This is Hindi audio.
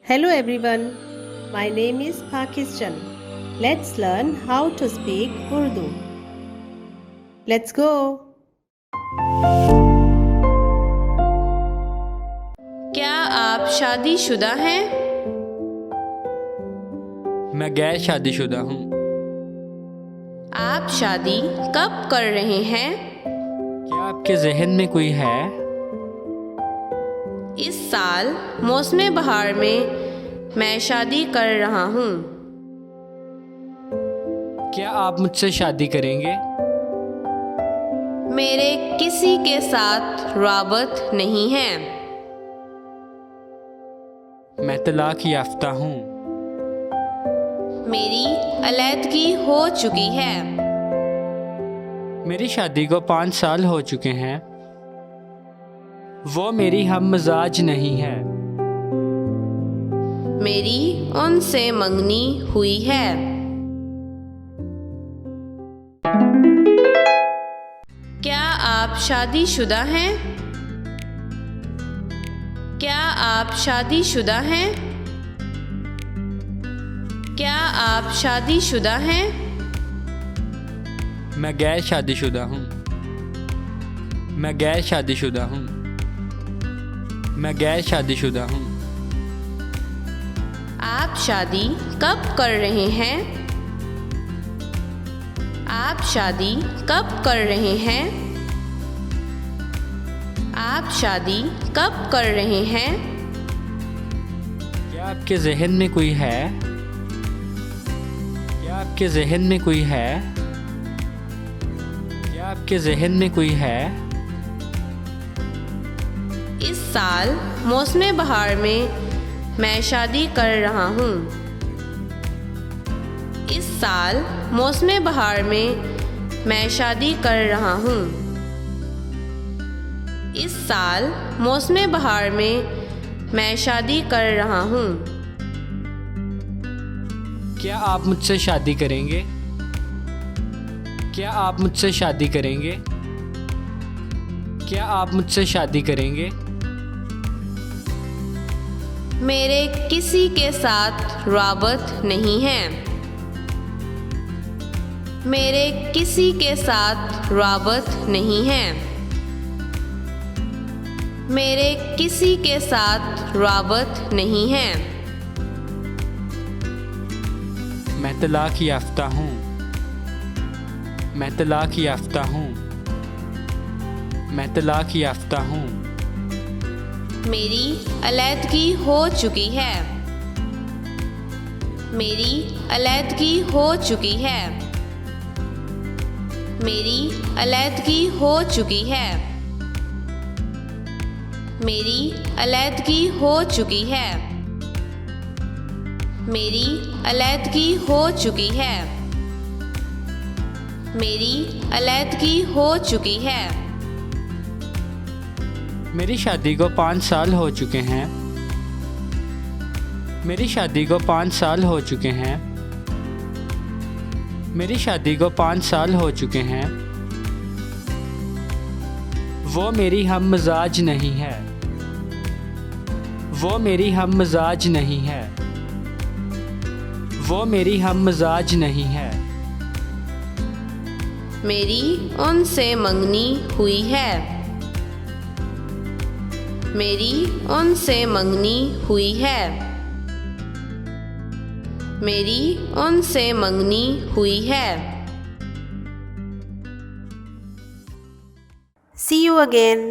Hello everyone, my name is Pakistan. Let's learn how to speak Urdu. Let's go. क्या आप शादीशुदा हैं? मैं गैर शादीशुदा हूँ। आप शादी कब कर रहे हैं? क्या आपके जहन में कोई है? इस साल मौसम बहार में मैं शादी कर रहा हूँ। क्या आप मुझसे शादी करेंगे? मेरे किसी के साथ राबत नहीं है। मैं तलाक याफ्ता हूँ। मेरी अलैदगी हो चुकी है। मेरी शादी को 5 साल हो चुके हैं। वो मेरी हम मजाज नहीं है। मेरी उनसे मंगनी हुई है। क्या आप शादीशुदा हैं? क्या आप शादीशुदा हैं? क्या आप शादीशुदा हैं? मैं गैर शादीशुदा हूँ। मैं गैर शादीशुदा हूँ। मैं गैर शादीशुदा हूँ। आप शादी कब कर रहे हैं? आप शादी कब कर रहे हैं? आप शादी कब कर रहे हैं? क्या आपके जहन में कोई है? क्या आपके जहन में कोई है? क्या आपके जहन में कोई है? इस साल मौसम बहार में मैं शादी कर रहा हूँ। इस साल मौसम बहार में मैं शादी कर रहा हूँ। इस साल मौसम बहार में मैं शादी कर रहा हूँ। क्या आप मुझसे शादी करेंगे? क्या आप मुझसे शादी करेंगे? क्या आप मुझसे शादी करेंगे? मेरे किसी के साथ राबत नहीं है। मेरे किसी के साथ राबत नहीं है। मेरे किसी के साथ राबत नहीं है। मैं तलाक याफ्ता हूँ। मैं तलाक याफ्ता हूँ। मैं तलाक याफ्ता हूँ। मेरी अलैदगी हो चुकी है। मेरी अलैदगी हो चुकी है। मेरी अलैदगी हो चुकी है। मेरी अलैदगी हो चुकी है। मेरी अलैदगी हो चुकी है। मेरी अलैदगी हो चुकी है। मेरी शादी को 5 साल हो चुके हैं। मेरी शादी को 5 साल हो चुके हैं। मेरी शादी को 5 साल हो चुके हैं। वो मेरी हम मजाज नहीं है। वो मेरी हम मजाज नहीं है। वो मेरी हम मजाज नहीं है। मेरी उनसे मंगनी हुई है। मेरी उनसे मंगनी हुई है। मेरी उनसे मंगनी हुई है। See you again.